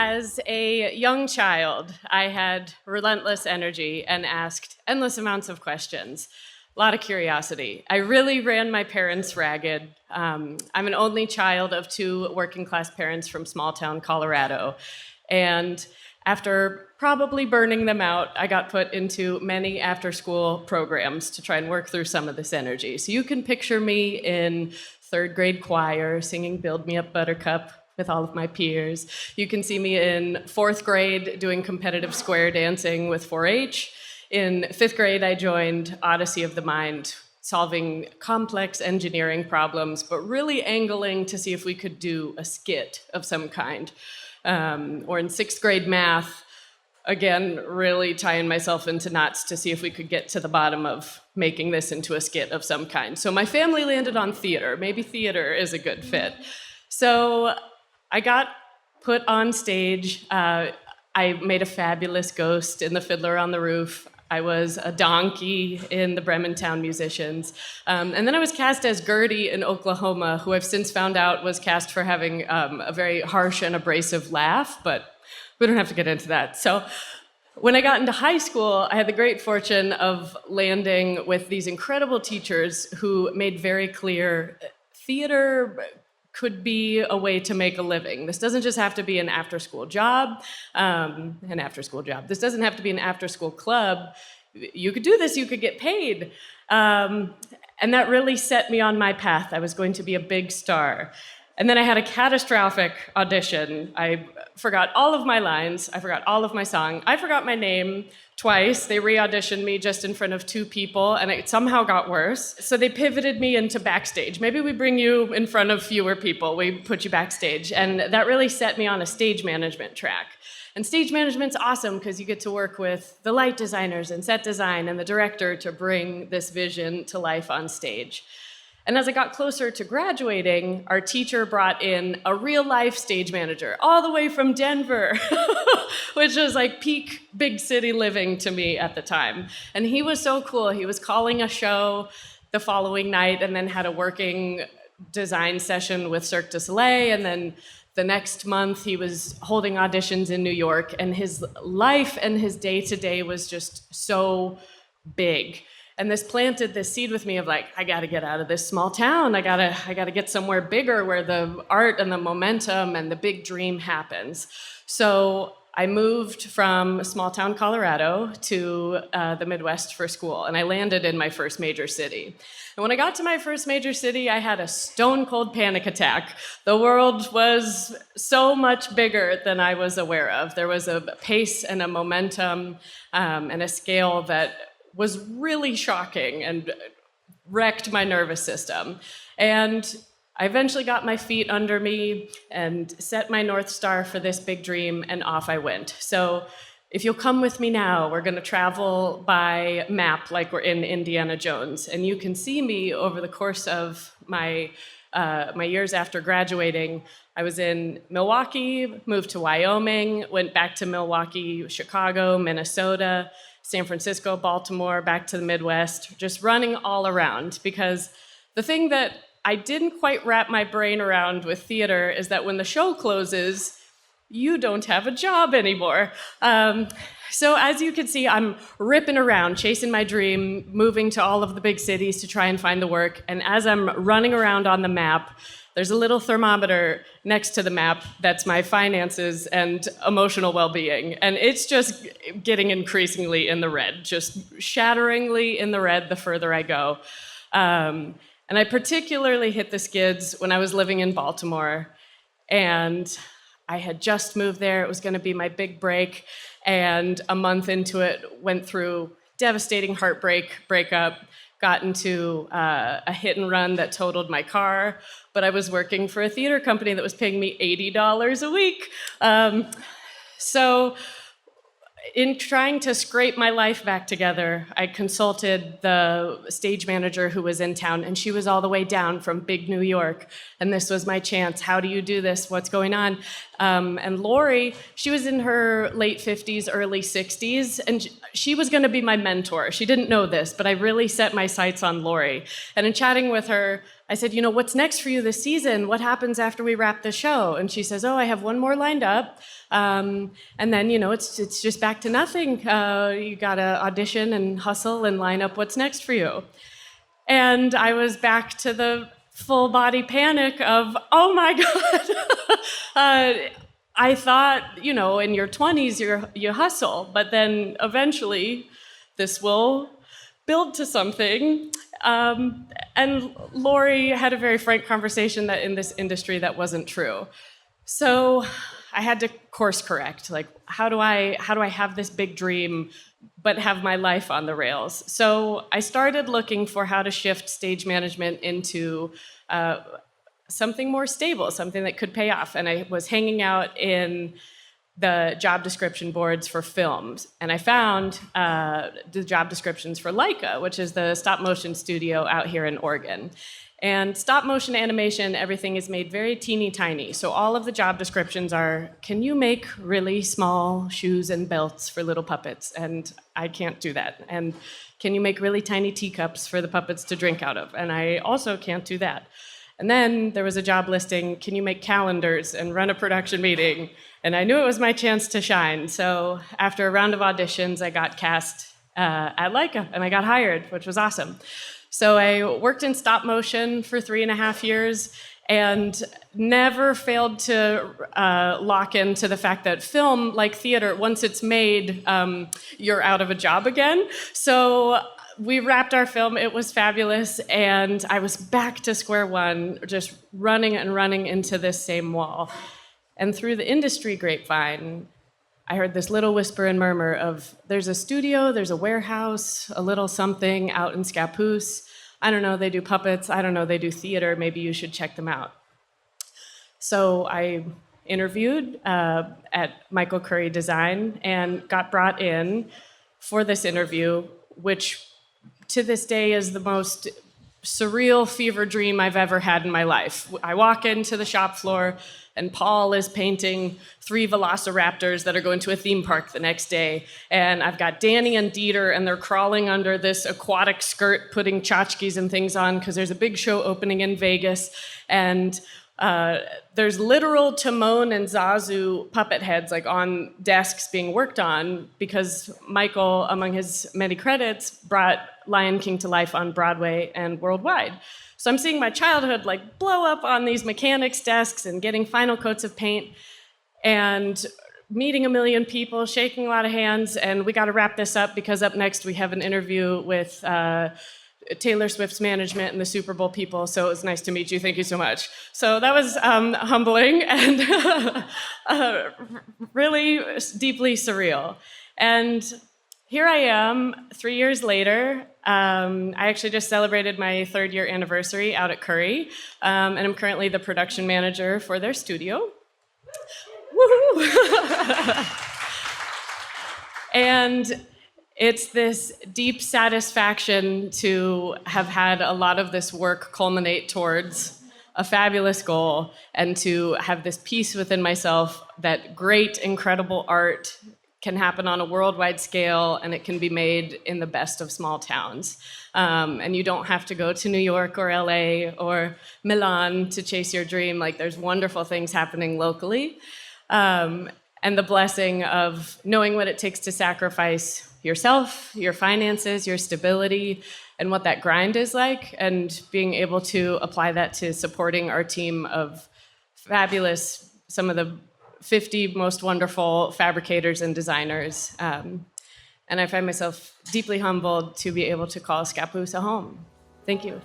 As a young child, I had relentless energy and asked endless amounts of questions. A lot of curiosity. I really ran my parents ragged. I'm an only child of two working class parents from small town Colorado. And after probably burning them out, I got put into many after school programs to try and work through some of this energy. So you can picture me in third grade choir singing Build Me Up Buttercup with all of my peers. You can see me in fourth grade doing competitive square dancing with 4-H. In fifth grade, I joined Odyssey of the Mind, solving complex engineering problems, but really angling to see if we could do a skit of some kind. Or in sixth grade math, again, really tying myself into knots to see if we could get to the bottom of making this into a skit of some kind. So my family landed on theater. Maybe theater is a good fit. So I got put on stage. I made a fabulous ghost in The Fiddler on the Roof. I was a donkey in the Brementown Musicians. And then I was cast as Gertie in Oklahoma, who I've since found out was cast for having a very harsh and abrasive laugh, but we don't have to get into that. So when I got into high school, I had the great fortune of landing with these incredible teachers who made very clear theater could be a way to make a living. This doesn't just have to be an after-school job, This doesn't have to be an after-school club. You could do this, you could get paid. And that really set me on my path. I was going to be a big star. And then I had a catastrophic audition. I forgot all of my lines. I forgot all of my song. I forgot my name twice. They re-auditioned me just in front of two people, and it somehow got worse. So they pivoted me into backstage. Maybe we bring you in front of fewer people. We put you backstage. And that really set me on a stage management track. And stage management's awesome because you get to work with the light designers and set design and the director to bring this vision to life on stage. And as I got closer to graduating, our teacher brought in a real-life stage manager, all the way from Denver, which was like peak big city living to me at the time. And he was so cool. He was calling a show the following night and then had a working design session with Cirque du Soleil. And then the next month, he was holding auditions in New York. And his life and his day-to-day was just so big. And this planted this seed with me of like, I gotta get out of this small town. I gotta get somewhere bigger where the art and the momentum and the big dream happens. So I moved from small town Colorado to the Midwest for school, and I landed in my first major city. And when I got to my first major city, I had a stone cold panic attack. The world was so much bigger than I was aware of. There was a pace and a momentum and a scale that was really shocking and wrecked my nervous system. And I eventually got my feet under me and set my North Star for this big dream, and off I went. So if you'll come with me now, we're gonna travel by map like we're in Indiana Jones. And you can see me over the course of my years after graduating. I was in Milwaukee, moved to Wyoming, went back to Milwaukee, Chicago, Minnesota, San Francisco, Baltimore, back to the Midwest, just running all around. Because the thing that I didn't quite wrap my brain around with theater is that when the show closes, you don't have a job anymore. So as you can see, I'm ripping around, chasing my dream, moving to all of the big cities to try and find the work. And as I'm running around on the map, there's a little thermometer next to the map that's my finances and emotional well-being. And it's just getting increasingly in the red, just shatteringly in the red the further I go. And I particularly hit the skids when I was living in Baltimore. And I had just moved there. It was going to be my big break. And a month into it, went through devastating breakup, got into a hit and run that totaled my car. But I was working for a theater company that was paying me $80 a week. So in trying to scrape my life back together, I consulted the stage manager who was in town, and she was all the way down from big New York. And this was my chance. How do you do this? What's going on? And Lori, she was in her late 50s, early 60s, and she was going to be my mentor. She didn't know this, but I really set my sights on Lori. And in chatting with her, I said, what's next for you this season? What happens after we wrap the show? And she says, oh, I have one more lined up. And then, it's just back to nothing. You got to audition and hustle and line up what's next for you. And I was back to the full body panic of, oh my God. I thought, in your 20s, you hustle, but then eventually this will build to something. And Lori had a very frank conversation that in this industry that wasn't true. So I had to course correct. Like, how do I have this big dream but have my life on the rails? So I started looking for how to shift stage management into something more stable, something that could pay off. And I was hanging out in the job description boards for films, and I found the job descriptions for Leica, which is the stop motion studio out here in Oregon. And stop motion animation, everything is made very teeny tiny. So all of the job descriptions are, can you make really small shoes and belts for little puppets? And I can't do that. And can you make really tiny teacups for the puppets to drink out of? And I also can't do that. And then there was a job listing, can you make calendars and run a production meeting? And I knew it was my chance to shine. So after a round of auditions, I got cast at Leica, and I got hired, which was awesome. So I worked in stop motion for 3.5 years and never failed to lock into the fact that film, like theater, once it's made, you're out of a job again. So we wrapped our film, it was fabulous, and I was back to square one, just running and running into this same wall. And through the industry grapevine, I heard this little whisper and murmur of, there's a studio, there's a warehouse, a little something out in Scappoose. I don't know, they do puppets. I don't know, they do theater. Maybe you should check them out. So I interviewed at Michael Curry Design and got brought in for this interview, which to this day is the most surreal fever dream I've ever had in my life. I walk into the shop floor, and Paul is painting 3 velociraptors that are going to a theme park the next day. And I've got Danny and Dieter, and they're crawling under this aquatic skirt, putting tchotchkes and things on, because there's a big show opening in Vegas. And there's literal Timon and Zazu puppet heads like on desks being worked on, because Michael, among his many credits, brought Lion King to life on Broadway and worldwide. So I'm seeing my childhood like blow up on these mechanics' desks and getting final coats of paint and meeting a million people, shaking a lot of hands, and we got to wrap this up because up next we have an interview with Taylor Swift's management and the Super Bowl people, so it was nice to meet you. Thank you so much. So that was humbling and really deeply surreal. And here I am, 3 years later. I actually just celebrated my 3rd year anniversary out at Curry, and I'm currently the production manager for their studio. Woohoo! And it's this deep satisfaction to have had a lot of this work culminate towards a fabulous goal, and to have this peace within myself that great, incredible art can happen on a worldwide scale, and it can be made in the best of small towns. And you don't have to go to New York or LA or Milan to chase your dream. Like, there's wonderful things happening locally. And the blessing of knowing what it takes to sacrifice yourself, your finances, your stability, and what that grind is like, and being able to apply that to supporting our team of fabulous, some of the 50 most wonderful fabricators and designers. And I find myself deeply humbled to be able to call Scappoose a home. Thank you.